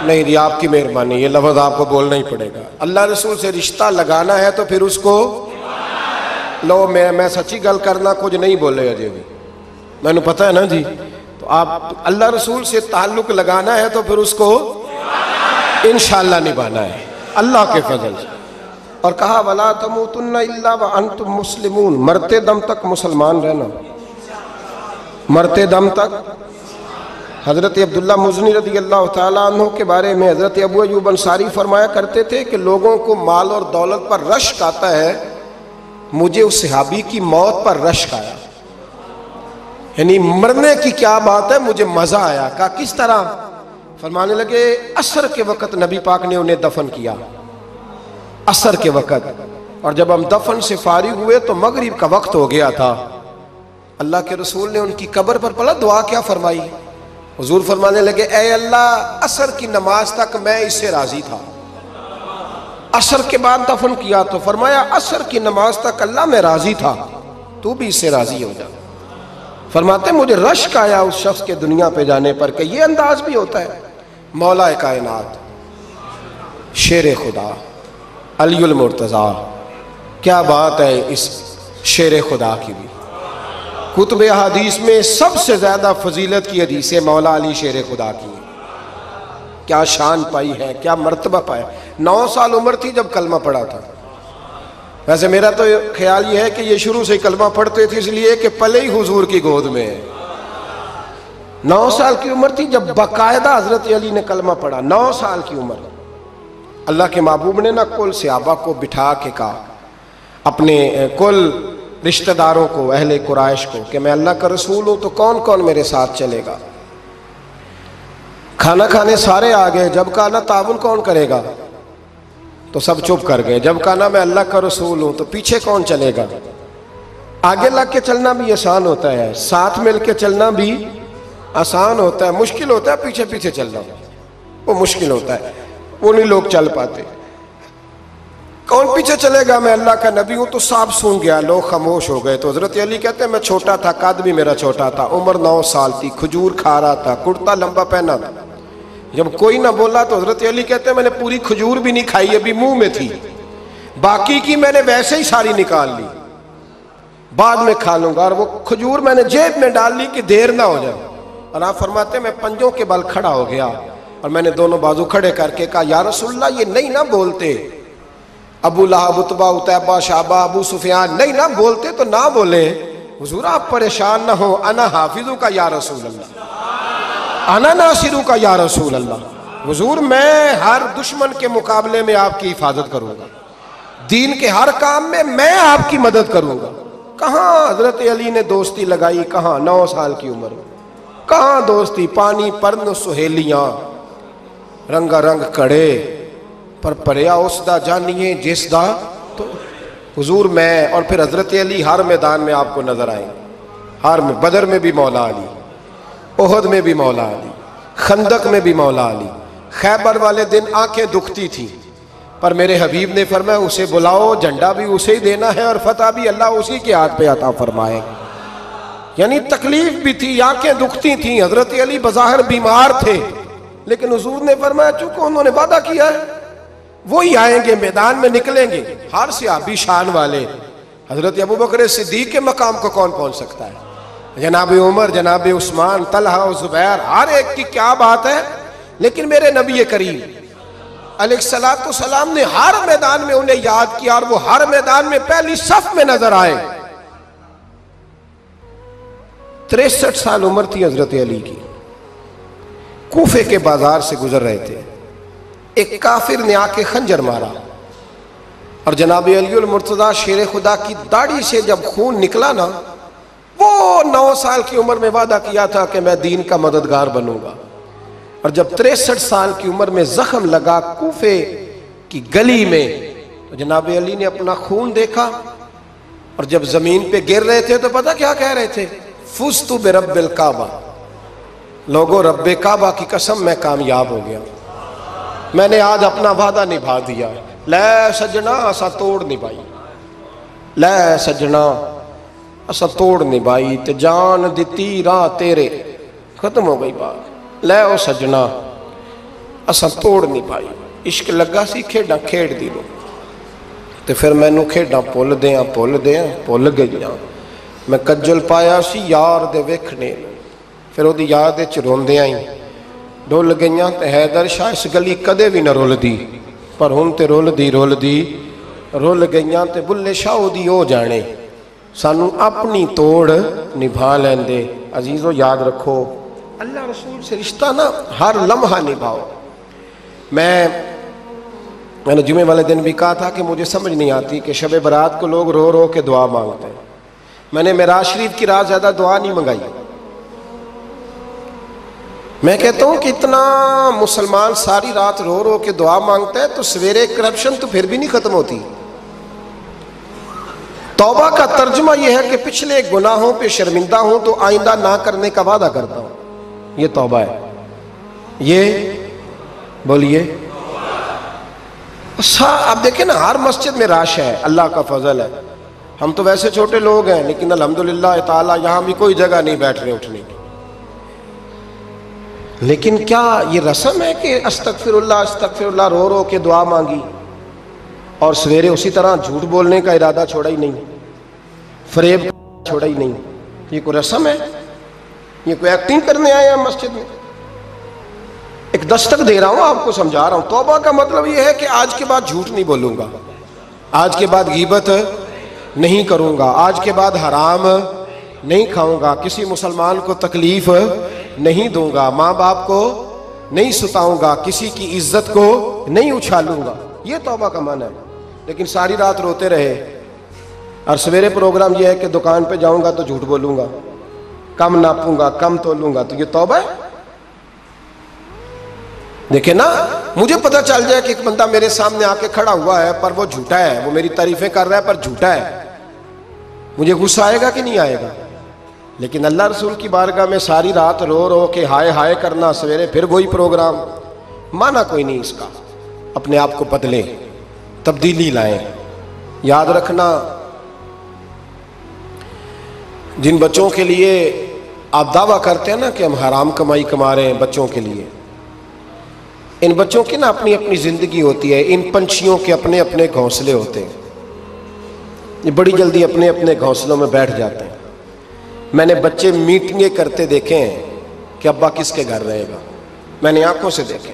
नहीं जी, आपकी मेहरबानी, ये लफ्ज़ आपको बोलना ही पड़ेगा। अल्लाह रसूल से रिश्ता लगाना है तो फिर उसको लो, मैं सच्ची गल करना कुछ नहीं बोले अजय भी, मैंने पता है ना जी। तो आप अल्लाह रसूल से ताल्लुक लगाना है तो फिर उसको इंशाअल्लाह निभाना है अल्लाह के फजल से। और कहा वला तमूतुन्ना इल्ला व अंतुम मुस्लिमून, मरते दम तक मुसलमान रहना, मरते दम तक। हजरत अब्दुल्ला मुज़नी रज़ी अल्लाह तआला अन्हु के बारे में हजरत अबू अय्यूब अंसारी फरमाया करते थे कि लोगों को माल और दौलत पर रश्क आता है, मुझे उस सहाबी की मौत पर रश्क आया, यानी मरने की क्या बात है, मुझे मजा आया। कहा किस तरह? फरमाने लगे असर के वक़्त नबी पाक ने उन्हें दफन किया, असर के वक़्त, और जब हम दफन से फारिग हुए तो मगरिब का वक्त हो गया था। अल्लाह के रसूल ने उनकी कब्र पर पड़ा दुआ क्या फरमाई? हुजूर फरमाने लगे ऐ अल्लाह, असर की नमाज तक मैं इससे राजी था, असर के बाद दफन किया तो फरमाया असर की नमाज तक अल्लाह मैं राजी था, तू भी इससे राजी हो जा। फरमाते मुझे रश्क आया उस शख्स के दुनिया पे जाने पर कि ये अंदाज भी होता है। मौला कायनात, शेर खुदा, अलीउल मुर्तज़ा, क्या बात है इस शेर खुदा की भी। कुतुब हदीस में सबसे ज्यादा फजीलत की हदीस मौला अली शेर खुदा की, क्या शान पाई है, क्या मर्तबा पाया। 9 साल उम्र थी जब कलमा पढ़ा था। वैसे मेरा तो ख्याल ये है कि ये शुरू से कलमा पढ़ते थे इसलिए कि पले ही हुजूर की गोद में है। 9 साल की उम्र थी जब बाकायदा हजरत अली ने कलमा पढ़ा। 9 साल की उम्र। अल्लाह के महबूब ने ना कुल सहाबा को बिठा के कहा, अपने कुल रिश्तेदारों को, अहले कुरैश को, कि मैं अल्लाह का रसूल हूं तो कौन कौन मेरे साथ चलेगा। खाना खाने सारे आ गए। जब कहा ना ताउन कौन करेगा तो सब चुप कर गए। जब कहा ना मैं अल्लाह का रसूल हूं तो पीछे कौन चलेगा। आगे लग के चलना भी आसान होता है, साथ मिल के चलना भी आसान होता है, मुश्किल होता है पीछे पीछे चलना, वो मुश्किल होता है, वो नहीं लोग चल पाते। कौन पीछे चलेगा, मैं अल्लाह का नबी हूं। तो साहब सुन गया, लोग खामोश हो गए। तो हजरत अली कहते हैं मैं छोटा था, कद भी मेरा छोटा था, उम्र 9 साल थी, खजूर खा रहा था, कुर्ता लंबा पहना था। जब कोई ना बोला तो हजरत अली कहते हैं मैंने पूरी खजूर भी नहीं खाई, अभी मुंह में थी, बाकी की मैंने वैसे ही सारी निकाल ली, बाद में खा लूंगा। और वो खजूर मैंने जेब में डाल ली कि देर ना हो जाए। और आप फरमाते मैं पंजों के बल खड़ा हो गया और मैंने दोनों बाजू खड़े करके कहा या रसूलल्लाह ये नहीं ना बोलते, अबू लहब, उतबा, उतैबा, शाबा, अबू सुफियान नहीं ना बोलते तो ना बोले। हुजूर आप परेशान ना हो, अना हाफिजू का या रसूल अल्लाह, अना नासिरू का या रसूल अल्लाह। हुजूर मैं हर दुश्मन के मुकाबले में आपकी हिफाजत करूंगा, दीन के हर काम में मैं आपकी मदद करूंगा। कहाँ हजरत अली ने दोस्ती लगाई, कहाँ 9 साल की उम्र में, कहाँ दोस्ती। पानी परन सुहेलियां रंगा रंग कड़े पर परया उसदा जानिए जिसदा। तो हुजूर मैं और फिर हजरत अली हर मैदान में आपको नजर आएंगे, हर में। बदर में भी मौला अली, ओहद में भी मौला अली, खंदक में भी मौला अली। खैबर वाले दिन आंखें दुखती थी पर मेरे हबीब ने फरमाया उसे बुलाओ, झंडा भी उसे ही देना है और फतह भी अल्लाह उसी के हाथ पे अता फरमाएगा। यानी तकलीफ भी थी, आंखें दुखती थी, हजरत अली बज़ाहिर बीमार थे, लेकिन हुजूर ने फरमाया चूंकि उन्होंने वादा किया है वो ही आएंगे, मैदान में निकलेंगे। हर सहाबी शान वाले, हजरत अबू बकर सिद्दीक के मकाम को कौन पहुंच सकता है, जनाब उमर, जनाब उस्मान, तलहा और जुबैर, हर एक की क्या बात है। लेकिन मेरे नबी करीम अलैहिस्सलातु सलाम ने हर मैदान में उन्हें याद किया और वो हर मैदान में पहली सफ में नजर आए। 63 साल उम्र थी हजरत अली की। कूफे के बाजार से गुजर रहे थे, एक काफिर ने आके खंजर मारा और जनाब अली मुर्तजा शेर खुदा की दाढ़ी से जब खून निकला ना, वो 9 साल की उम्र में वादा किया था कि मैं दीन का मददगार बनूंगा। और जब 63 साल की उम्र में जख्म लगा कूफे की गली में, तो जनाब अली ने अपना खून देखा और जब जमीन पे गिर रहे थे तो पता क्या कह रहे थे, फुस्तु बिरब्बिल काबा, लोगो रब्बे काबा की कसम मैं कामयाब हो गया, मैंने आज अपना वादा निभा दिया। लै सजना असा तोड़ निभाई, लै सजना असा तोड़ निभाई ते जान दिती राह तेरे। खत्म हो गई बात। लै ओ सजना असा तोड़ निभाई, इश्क लगा सी खेडा खेड दी लो ते फिर मैनू खेडा भुल भुल गई। मैं कज्जल पाया सी यार दे वेखने, फिर ओदी याद विच रोंदियां ही डुल गईयां ते हैदर शाह इस गली कदे भी न रुलदी, पर हुण ते रुलदी रुल गईयां ते बुल्ले शाह दी हो जाने, सानू अपनी तोड़ निभा लेंदे। अजीजों याद रखो, अल्लाह रसूल से रिश्ता ना हर लम्हा निभाओ। मैंने जुमे वाले दिन भी कहा था कि मुझे समझ नहीं आती कि शब बरात को लोग रो रो के दुआ मांगते हैं। मैंने मेराज शरीफ की रात ज्यादा दुआ नहीं मंगाई। मैं कहता हूं कि इतना मुसलमान सारी रात रो रो के दुआ मांगता है तो सवेरे करप्शन तो फिर भी नहीं खत्म होती। तौबा का तर्जुमा यह है कि पिछले गुनाहों पे शर्मिंदा हूं तो आइंदा ना करने का वादा करता हूं, ये तौबा है। ये बोलिए। आप देखें ना हर मस्जिद में राश है, अल्लाह का फजल है। हम तो वैसे छोटे लोग हैं लेकिन अल्हम्दुलिल्लाह ताला यहां भी कोई जगह नहीं बैठने उठने की। लेकिन क्या ये रस्म है कि अस्तगफिरुल्लाह रो रो के दुआ मांगी और सवेरे उसी तरह झूठ बोलने का इरादा छोड़ा ही नहीं, फरेब छोड़ा ही नहीं? ये कोई रस्म है? ये कोई एक्टिंग करने आए हैं मस्जिद में? एक दस्तक दे रहा हूं, आपको समझा रहा हूं। तौबा का मतलब ये है कि आज के बाद झूठ नहीं बोलूंगा, आज के बाद गीबत नहीं करूंगा, आज के बाद हराम नहीं खाऊंगा, किसी मुसलमान को तकलीफ नहीं दूंगा, माँ बाप को नहीं सुताऊंगा, किसी की इज्जत को नहीं उछालूंगा। ये तौबा का माना है। लेकिन सारी रात रोते रहे और सवेरे प्रोग्राम ये है कि दुकान पे जाऊंगा तो झूठ बोलूंगा, कम नापूंगा, कम तोलूंगा, तो ये तौबा है? देखे ना, मुझे पता चल जाए कि एक बंदा मेरे सामने आके खड़ा हुआ है पर वो झूठा है, वो मेरी तारीफें कर रहा है पर झूठा है, मुझे गुस्सा आएगा कि नहीं आएगा? लेकिन अल्लाह रसूल की बारगाह में सारी रात रो रो के हाय हाय करना, सवेरे फिर वही प्रोग्राम, माना कोई नहीं इसका। अपने आप को बदलें, तब्दीली लाएं। याद रखना, जिन बच्चों के लिए आप दावा करते हैं ना कि हम हराम कमाई कमा रहे हैं बच्चों के लिए, इन बच्चों की ना अपनी अपनी जिंदगी होती है। इन पंछियों के अपने अपने घोंसले होते हैं, ये बड़ी जल्दी अपने अपने घोंसलों में बैठ जाते हैं। मैंने बच्चे मीटिंगें करते देखे हैं कि अब्बा किसके घर रहेगा, मैंने आंखों से देखे।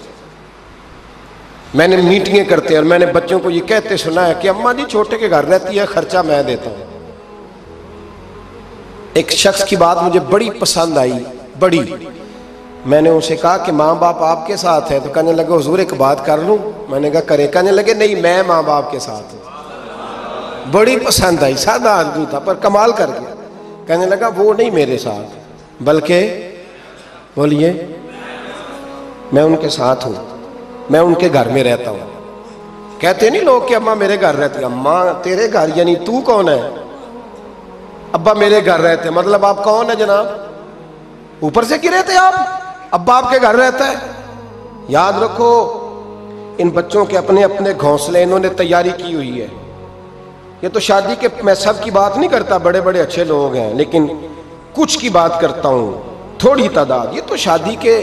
मैंने मीटिंगें करते हैं और मैंने बच्चों को ये कहते सुना है कि अम्मा जी छोटे के घर रहती है, खर्चा मैं देता हूं। एक शख्स की बात मुझे बड़ी पसंद आई, बड़ी। मैंने उसे कहा कि माँ बाप आपके साथ है, तो कहने लगे हुजूर एक बात कर लूं? मैंने कहा करे। कहने लगे नहीं, मैं माँ बाप के साथ हूं। बड़ी पसंद आई, सादा आदमी था पर कमाल कर गया। कहने लगा वो नहीं मेरे साथ, बल्कि बोलिए मैं उनके साथ हूं, मैं उनके घर में रहता हूं। कहते नहीं लोग कि अम्मा मेरे घर रहती है। अम्मा तेरे घर यानी तू कौन है? अब्बा मेरे घर रहते, मतलब आप कौन है जनाब? ऊपर से गिरे थे आप? अब्बा आपके घर रहता है? याद रखो, इन बच्चों के अपने अपने घोंसले इन्होंने तैयारी की हुई है। ये तो शादी के, मैं सब की बात नहीं करता, बड़े बड़े अच्छे लोग हैं, लेकिन कुछ की बात करता हूं, थोड़ी तादाद। ये तो शादी के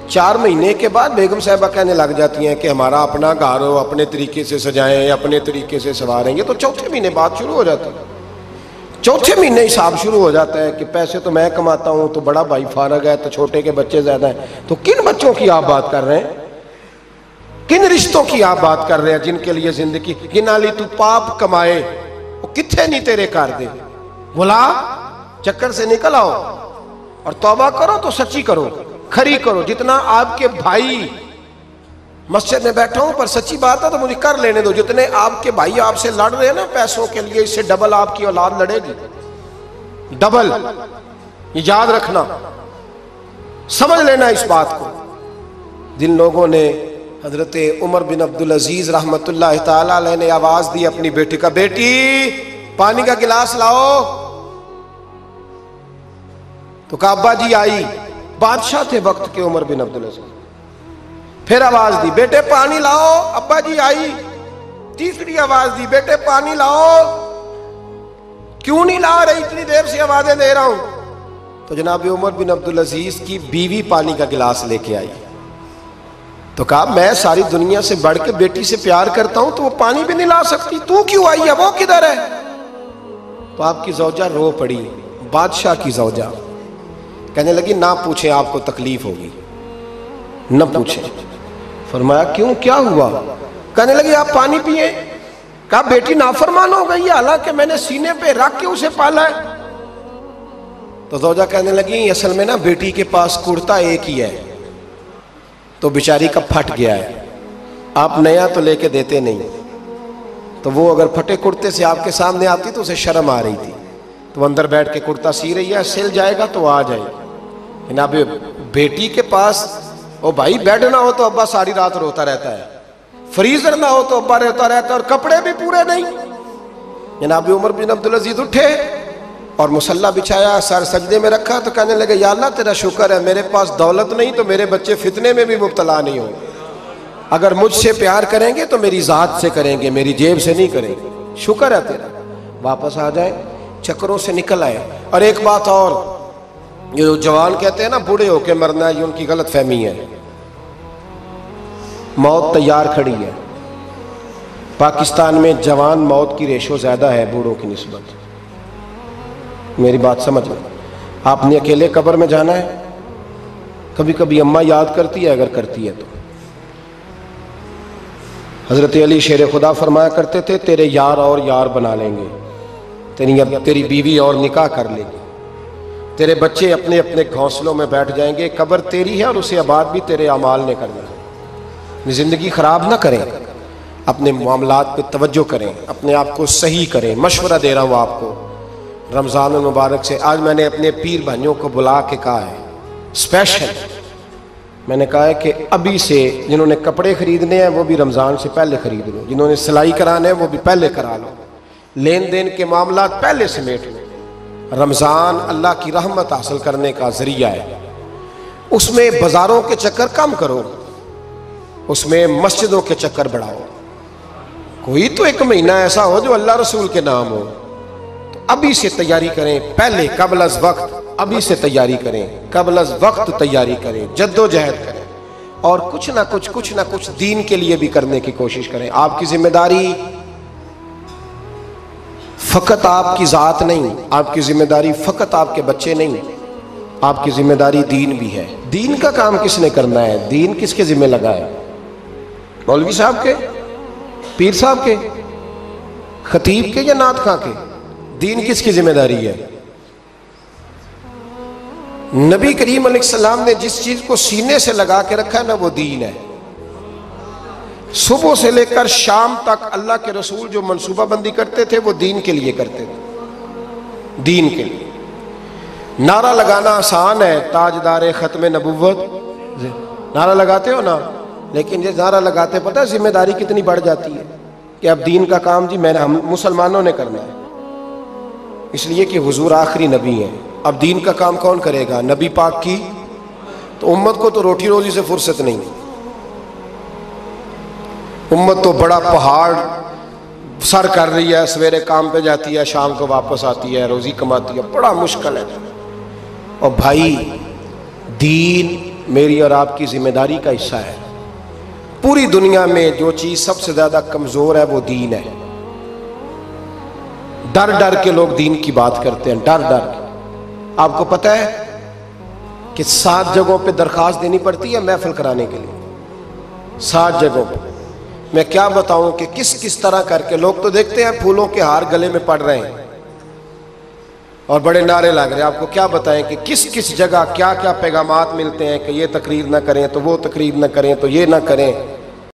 4 महीने के बाद बेगम साहिबा कहने लग जाती हैं कि हमारा अपना घर हो, अपने तरीके से सजाएं, अपने तरीके से संवारें। ये तो चौथे महीने बात शुरू हो जाती है। चौथे महीने हिसाब शुरू हो जाता है कि पैसे तो मैं कमाता हूं, तो बड़ा भाई फारग है, तो छोटे के बच्चे ज्यादा हैं। तो किन बच्चों की आप बात कर रहे हैं? किन रिश्तों की आप बात कर रहे हैं जिनके लिए जिंदगी कि नाली तू पाप कमाए, वो किथे नहीं तेरे कर दे। बोला चक्कर से निकल आओ और तौबा करो तो सच्ची करो, खरी करो। जितना आपके भाई, मस्जिद में बैठा हूं पर सच्ची बात है तो मुझे कर लेने दो, जितने आपके भाई आपसे लड़ रहे हैं ना पैसों के लिए, इससे डबल आपकी औलाद लड़ेगी, डबल। ये याद रखना, समझ लेना इस बात को। जिन लोगों ने हजरत उमर बिन अब्दुल अजीज रहमतुल्लाह ताला अलैह ने आवाज दी अपनी बेटी का, बेटी पानी का गिलास लाओ, तो कहा अब्बा जी आई। बादशाह थे वक्त के उमर बिन अब्दुल अजीज। फिर आवाज दी, बेटे पानी लाओ, अब्बा जी आई। तीसरी आवाज दी, बेटे पानी लाओ, क्यों नहीं ला रही, इतनी देर से आवाजें दे रहा हूं। तो जनाब उमर बिन अब्दुल अजीज की बीवी पानी का गिलास लेके आई। तो कहा मैं सारी दुनिया से बढ़ के बेटी से प्यार करता हूं, तो वो पानी भी नहीं ला सकती, तू क्यों आई है, वो किधर है? तो आपकी जौजा रो पड़ी, बादशाह की जौजा। कहने लगी ना पूछे, आपको तकलीफ होगी, न पूछे। फरमाया क्यों, क्या हुआ? कहने लगी आप पानी पिए। कहा बेटी नाफरमान हो गई है, हालांकि मैंने सीने पे रख के उसे पाला है। तो जौजा कहने लगी असल में ना बेटी के पास कुर्ता एक ही है, तो बेचारी का फट गया है, आप नया तो लेके देते नहीं। तो वो अगर फटे कुर्ते से आपके सामने आती तो उसे शर्म आ रही थी, तो अंदर बैठ के कुर्ता सी रही है, सिल जाएगा तो आ जाएगा। जनाब बेटी के पास, ओ भाई बेड ना हो तो अब्बा सारी रात रोता रहता है, फ्रीजर ना हो तो अब्बा रोता रहता है, और कपड़े भी पूरे नहीं। जनाब उमर बिन अब्दुल अजीज उठे और मुसल्ला बिछाया, सर सजदे में रखा, तो कहने लगे या अल्लाह तेरा शुक्र है मेरे पास दौलत नहीं तो मेरे बच्चे फितने में भी मुब्तला नहीं होंगे। अगर मुझसे प्यार करेंगे तो मेरी जात से करेंगे, मेरी जेब से नहीं करेंगे। शुक्र है तेरा, वापस आ जाए, चक्करों से निकल आए। और एक बात और, ये जो जवान कहते हैं ना बूढ़े होके मरना है, ये उनकी गलत फहमी है। मौत तैयार खड़ी है। पाकिस्तान में जवान मौत की रेशो ज्यादा है बूढ़ों की निस्बत। मेरी बात समझ लो, आपने अकेले कब्र में जाना है। कभी कभी अम्मा याद करती है, अगर करती है तो। हजरत अली शेर खुदा फरमाया करते थे तेरे यार और यार बना लेंगे, तेरी बीवी और निकाह कर लेगी, तेरे बच्चे अपने अपने घोंसलों में बैठ जाएंगे, कब्र तेरी है और उसे आबाद भी तेरे अमाल ने करना है। ज़िंदगी ख़राब ना करें, अपने मामलात पे तवज्जो करें, अपने आप को सही करें। मशवरा दे रहा हूँ आपको रमज़ान मुबारक से। आज मैंने अपने पीर भाइयों को बुला के कहा है, स्पेशल मैंने कहा है कि अभी से जिन्होंने कपड़े खरीदने हैं वो भी रमज़ान से पहले खरीद लो, जिन्होंने सिलाई कराने हैं वो भी पहले करा लो, लेन देन के मामलात पहले समेट लो। रमज़ान अल्लाह की रहमत हासिल करने का ज़रिया है। उसमें बाज़ारों के चक्कर कम करो, उसमें मस्जिदों के चक्कर बढ़ाओ। कोई तो एक महीना ऐसा हो जो अल्लाह रसूल के नाम हो। तो अभी से तैयारी करें, पहले कबल अज़ वक्त अभी से तैयारी करें, कबल अज़ वक्त तैयारी करें, जद्दोजहद करें और कुछ ना कुछ दीन के लिए भी करने की कोशिश करें। आपकी जिम्मेदारी फ़कत आपकी ज़ात नहीं, आपकी जिम्मेदारी फ़कत आपके बच्चे नहीं, आपकी जिम्मेदारी दीन भी है। दीन का काम किसने करना है? दीन किसके जिम्मे लगा है? मौलवी साहब के, पीर साहब के, खतीब के या नात खां के? दीन किसकी जिम्मेदारी है? नबी करीम अलैहिस्सलाम ने जिस चीज को सीने से लगा के रखा है ना, वो दीन है। सुबह से लेकर शाम तक अल्लाह के रसूल जो मनसूबाबंदी करते थे वो दीन के लिए करते थे, दीन के लिए। नारा लगाना आसान है, ताजदार खत्म नबुव्वत नारा लगाते हो ना, लेकिन ये नारा लगाते पता है जिम्मेदारी कितनी बढ़ जाती है कि अब दीन का काम जी हम मुसलमानों ने करना है, इसलिए कि हुजूर आखिरी नबी हैं। अब दीन का काम कौन करेगा? नबी पाक की तो उम्मत को तो रोटी रोजी से फुर्सत नहीं। उम्मत तो बड़ा पहाड़ सर कर रही है, सवेरे काम पे जाती है, शाम को वापस आती है, रोजी कमाती है, बड़ा मुश्किल है। और भाई दीन मेरी और आपकी जिम्मेदारी का हिस्सा है। पूरी दुनिया में जो चीज सबसे ज्यादा कमजोर है वो दीन है। डर डर के लोग दीन की बात करते हैं, डर डर के। आपको पता है कि 7 जगहों पे दरखास्त देनी पड़ती है महफिल कराने के लिए, 7 जगहों पे। मैं क्या बताऊं कि किस किस तरह करके लोग तो देखते हैं फूलों के हार गले में पड़ रहे हैं और बड़े नारे लग रहे हैं। आपको क्या बताएं कि किस किस जगह क्या क्या पैगामात मिलते हैं कि ये तकरीर ना करें तो वो तकरीर ना करें तो ये ना करें।